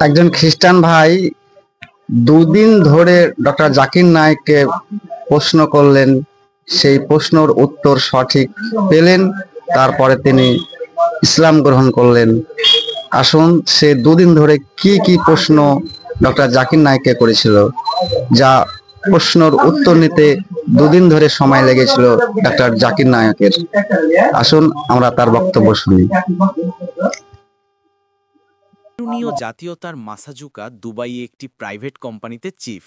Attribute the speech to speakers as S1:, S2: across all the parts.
S1: একজন খ্রিস্টান ভাই দুদিন ধরে ডক্টর জাকির নায়েককে প্রশ্ন করলেন, সেই প্রশ্নের উত্তর সঠিক পেলেন, তারপরে তিনি ইসলাম গ্রহণ করলেন। আসুন, সে দুদিন ধরে কি কি প্রশ্ন ডক্টর জাকির নায়েককে করেছিল, যা প্রশ্নের উত্তর নিতে দুদিন ধরে সময় লেগেছিল ডক্টর জাকির নায়েকের। আসুন আমরা তার বক্তব্য শুনি।
S2: পেরুনীয় জাতীয়তার মাসাজুকা দুবাইয়ে একটি প্রাইভেট কোম্পানিতে চিফ।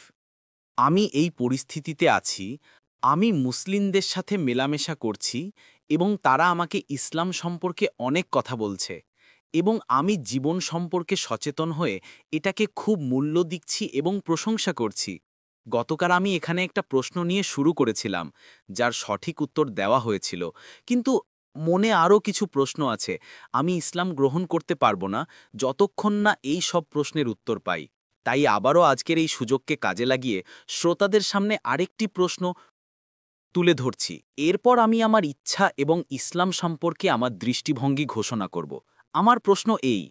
S2: আমি এই পরিস্থিতিতে আছি, আমি মুসলিমদের সাথে মেলামেশা করছি এবং তারা আমাকে ইসলাম সম্পর্কে অনেক কথা বলছে এবং আমি জীবন সম্পর্কে সচেতন হয়ে এটাকে খুব মূল্য দিচ্ছি এবং প্রশংসা করছি। গতকাল আমি এখানে একটা প্রশ্ন নিয়ে শুরু করেছিলাম, যার সঠিক উত্তর দেওয়া হয়েছিল, কিন্তু মনে আরও কিছু প্রশ্ন আছে। আমি ইসলাম গ্রহণ করতে পারবো না যতক্ষণ না এই সব প্রশ্নের উত্তর পাই। তাই আবারও আজকের এই সুযোগকে কাজে লাগিয়ে শ্রোতাদের সামনে আরেকটি প্রশ্ন তুলে ধরছি। এরপর আমি আমার ইচ্ছা এবং ইসলাম সম্পর্কে আমার দৃষ্টিভঙ্গি ঘোষণা করব। আমার প্রশ্ন এই: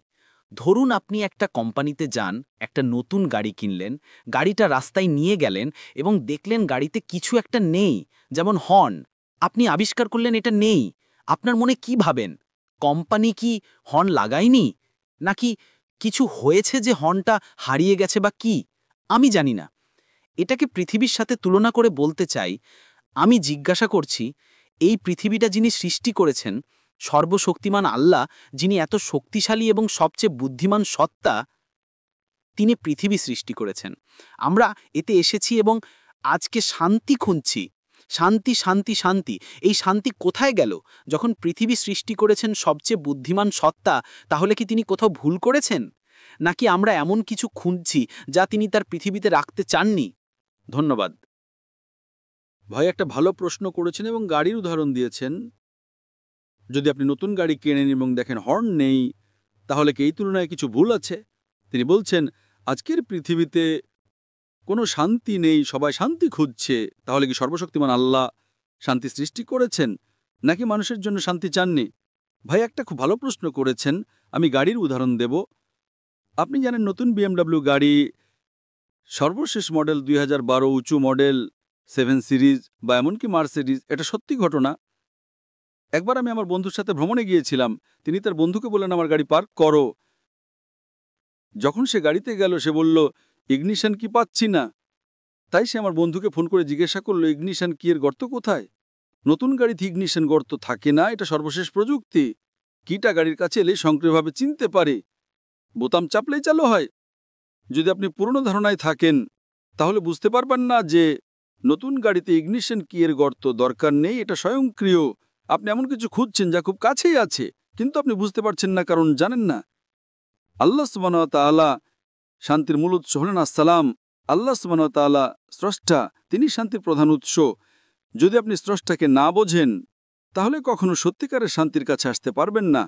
S2: ধরুন আপনি একটা কোম্পানিতে যান, একটা নতুন গাড়ি কিনলেন, গাড়িটা রাস্তায় নিয়ে গেলেন এবং দেখলেন গাড়িতে কিছু একটা নেই, যেমন হর্ন। আপনি আবিষ্কার করলেন এটা নেই। আপনার মনে কি ভাবেন? কোম্পানি কি হর্ন লাগায়নি, নাকি কিছু হয়েছে যে হর্নটা হারিয়ে গেছে, বা কি? আমি জানি না। এটাকে পৃথিবীর সাথে তুলনা করে বলতে চাই, আমি জিজ্ঞাসা করছি, এই পৃথিবীটা যিনি সৃষ্টি করেছেন, সর্বশক্তিমান আল্লাহ, যিনি এত শক্তিশালী এবং সবচেয়ে বুদ্ধিমান সত্তা, তিনি পৃথিবী সৃষ্টি করেছেন। আমরা এতে এসেছি এবং আজকে শান্তি খুঁজছি। শান্তি, শান্তি, শান্তি। এই শান্তি কোথায় গেল? যখন পৃথিবী সৃষ্টি করেছেন সবচেয়ে বুদ্ধিমান সত্তা, তাহলে কি তিনি কোথাও ভুল করেছেন? নাকি আমরা এমন কিছু খুঁজছি যা তিনি তার পৃথিবীতে রাখতে চাননি? ধন্যবাদ।
S3: ভাই একটা ভালো প্রশ্ন করেছেন এবং গাড়ির উদাহরণ দিয়েছেন। যদি আপনি নতুন গাড়ি কেনেন এবং দেখেন হর্ন নেই, তাহলে কি এই তুলনায় কিছু ভুল আছে? তিনি বলছেন আজকের পৃথিবীতে কোনো শান্তি নেই, সবাই শান্তি খুঁজছে। তাহলে কি সর্বশক্তিমান আল্লাহ শান্তি সৃষ্টি করেছেন, নাকি মানুষের জন্য শান্তি চাননি? ভাই একটা খুব ভালো প্রশ্ন করেছেন। আমি গাড়ির উদাহরণ দেব। আপনি জানেন নতুন BMW গাড়ি, সর্বশেষ মডেল 2012 উঁচু মডেল 7 সিরিজ বা এমনকি মার্সিডিজ, এটা সত্যি ঘটনা। একবার আমি আমার বন্ধুর সাথে ভ্রমণে গিয়েছিলাম। তিনি তার বন্ধুকে বললেন আমার গাড়ি পার্ক করো। যখন সে গাড়িতে গেল, সে বলল ইগনিশন কি পাচ্ছি না। তাই সে আমার বন্ধুকে ফোন করে জিজ্ঞাসা করলো ইগনিশন কি এর গর্ত কোথায়। নতুন গাড়িতে ইগনিশন গর্ত থাকে না, এটা সর্বশেষ প্রযুক্তি। কিটা গাড়ির কাছে এলে সক্রিয়ভাবে চিনতে পারে, বোতাম চাপলেই চালু হয়। যদি আপনি পুরনো ধারণায় থাকেন, তাহলে বুঝতে পারবেন না যে নতুন গাড়িতে ইগনিশন কি এর গর্ত দরকার নেই, এটা স্বয়ংক্রিয়। আপনি এমন কিছু খুঁজছেন যা খুব কাছেই আছে, কিন্তু আপনি বুঝতে পারছেন না, কারণ জানেন না। আল্লাহ সুবহানাহু ওয়া তাআলা শান্তির মূল উৎস হলেন আসসালাম। আল্লাহ সুবহানাহু ওয়া তাআলা স্রষ্টা, তিনি শান্তির প্রধান উৎস। যদি আপনি স্রষ্টাকে না বোঝেন, তাহলে কখনো সত্যিকারের শান্তির কাছে আসতে পারবেন না।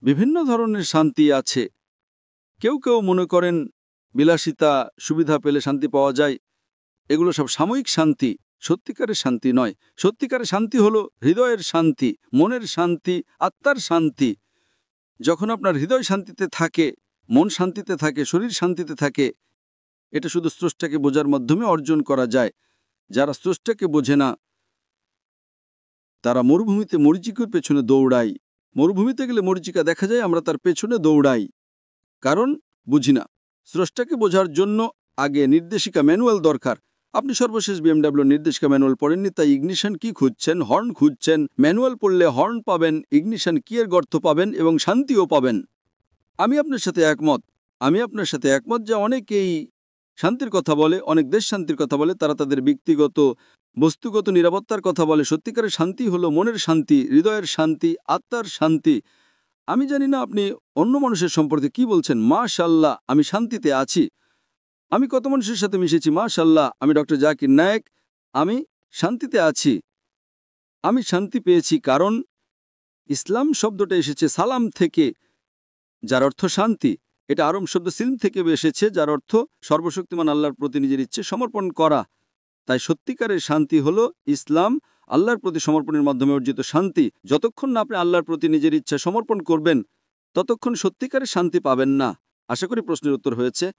S3: বিভিন্ন ধরনের শান্তি আছে। কেউ কেউ মনে করেন বিলাসিতা, সুবিধা পেলে শান্তি পাওয়া যায়, এগুলো সব সাময়িক শান্তি, সত্যিকারের শান্তি নয়। সত্যিকারের শান্তি হলো হৃদয়ের শান্তি, মনের শান্তি, আত্মার শান্তি। যখন আপনার হৃদয় শান্তিতে থাকে, মন শান্তিতে থাকে, শরীর শান্তিতে থাকে, এটা শুধু স্রষ্টাকে বোঝার মাধ্যমে অর্জন করা যায়। যারা স্রষ্টাকে বোঝে না, তারা মরুভূমিতে মরীচিকার পেছনে দৌড়ায়। মরুভূমিতে গেলে মরীচিকা দেখা যায়, আমরা তার পেছনে দৌড়াই, কারণ বুঝি না। স্রষ্টাকে বোঝার জন্য আগে নির্দেশিকা ম্যানুয়াল দরকার। আপনি সর্বশেষ BMW নির্দেশিকা ম্যানুয়াল পড়েননি, তাই ইগনিশন কি খুঁজছেন, হর্ন খুঁজছেন। ম্যানুয়াল পড়লে হর্ন পাবেন, ইগনিশন কি এর গর্ত পাবেন এবং শান্তিও পাবেন। আমি আপনার সাথে একমত যে অনেকেই শান্তির কথা বলে, অনেক দেশ শান্তির কথা বলে, তারা তাদের ব্যক্তিগত বস্তুগত নিরাপত্তার কথা বলে। সত্যিকারের শান্তি হলো মনের শান্তি, হৃদয়ের শান্তি, আত্মার শান্তি। আমি জানি না আপনি অন্য মানুষের সম্পর্কে কি বলছেন। মাশাআল্লাহ, আমি শান্তিতে আছি। আমি কত মানুষের সাথে মিশেছি, মাশাআল্লাহ। আমি ডক্টর জাকির নায়েক, আমি শান্তিতে আছি। আমি শান্তি পেয়েছি কারণ ইসলাম শব্দটা এসেছে সালাম থেকে, যার অর্থ শান্তি। এটা আরব শব্দ সিলম থেকে এসেছে, যার অর্থ সর্বশক্তিমান আল্লাহর প্রতি নিজের ইচ্ছে সমর্পণ করা। তাই সত্যিকারের শান্তি হলো ইসলাম, আল্লাহর প্রতি সমর্পণের মাধ্যমে অর্জিত শান্তি। যতক্ষণ না আপনি আল্লাহর প্রতি নিজের ইচ্ছা সমর্পণ করবেন, ততক্ষণ সত্যিকারের শান্তি পাবেন না। আশা করি প্রশ্নের উত্তর হয়েছে।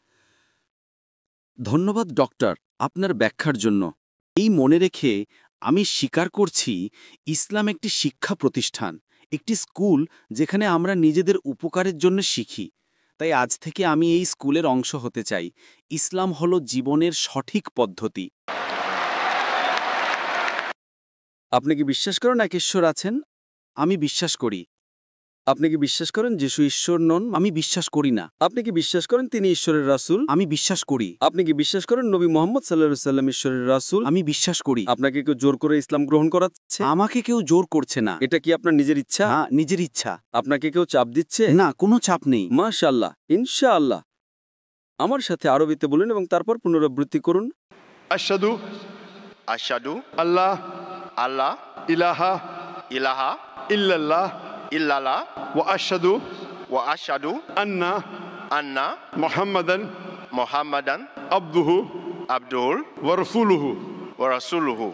S3: ধন্যবাদ ডক্টর, আপনার ব্যাখ্যার জন্য। এই মনে রেখে আমি স্বীকার করছি, ইসলাম একটি শিক্ষা প্রতিষ্ঠান, একটি স্কুল যেখানে আমরা নিজেদের উপকারের জন্য শিখি। তাই আজ থেকে আমি এই স্কুলের অংশ হতে চাই। ইসলাম হলো জীবনের সঠিক পদ্ধতি। আপনি কি বিশ্বাস করেন এক ঈশ্বর আছেন? আমি বিশ্বাস করি। আপনি কি বিশ্বাস করেন যিশু ঈশ্বর নন? আমি বিশ্বাস করি না। আপনি কি বিশ্বাস করেন তিনি ঈশ্বরের রাসূল? আমি বিশ্বাস করি। আপনি কি বিশ্বাস করেন নবী মুহাম্মদ সাল্লাল্লাহু আলাইহি ওয়াসাল্লাম ঈশ্বরের রাসূল? আমি বিশ্বাস করি। আপনাকে কেউ জোর করে ইসলাম গ্রহণ করাচ্ছে? আমাকে কেউ জোর করছে না। এটা কি আপনার নিজের ইচ্ছা? হ্যাঁ, নিজের ইচ্ছা। আপনাকে কেউ চাপ দিচ্ছে? না, কোনো চাপ নেই। মাশাআল্লাহ, ইনশাআল্লাহ। আমার সাথে আরবিতে বলুন এবং তারপর পুনরাবৃত্তি করুন।
S4: আশহাদু
S5: আশহাদু
S4: আল্লাহ
S5: আল্লাহ
S4: ইলাহা
S5: ইলাহা
S4: ইল্লাল্লাহ
S5: ইল্লাল্লাহ
S4: ওয়া আশহাদু
S5: ওয়া আশহাদু
S4: আন্না
S5: আন্না
S4: মুহাম্মাদান
S5: মুহাম্মাদান
S4: আবদুহু
S5: আবদুল
S4: ওয়া রাসূলুহু।
S5: ওয়া রাসূলুহু।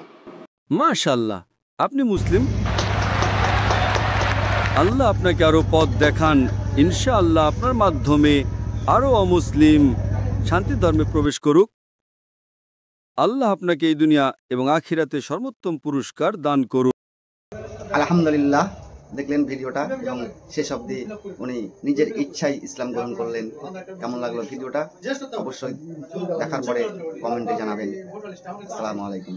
S3: মাশাআল্লাহ, আপনি মুসলিম। আল্লাহ আপনাকে আরো পথ দেখান। ইনশাআল্লাহ আপনার মাধ্যমে আরো অমুসলিম শান্তি ধর্মে প্রবেশ করুক। আল্লাহ আপনাকে এই দুনিয়া এবং আখিরাতে সর্বোত্তম পুরস্কার দান করুক।
S1: আলহামদুলিল্লাহ, দেখলেন ভিডিওটা এবং শেষ অবধি উনি নিজের ইচ্ছায় ইসলাম গ্রহণ করলেন। কেমন লাগলো ভিডিওটা অবশ্যই দেখার পরে কমেন্টে জানাবেন। আসসালামু আলাইকুম।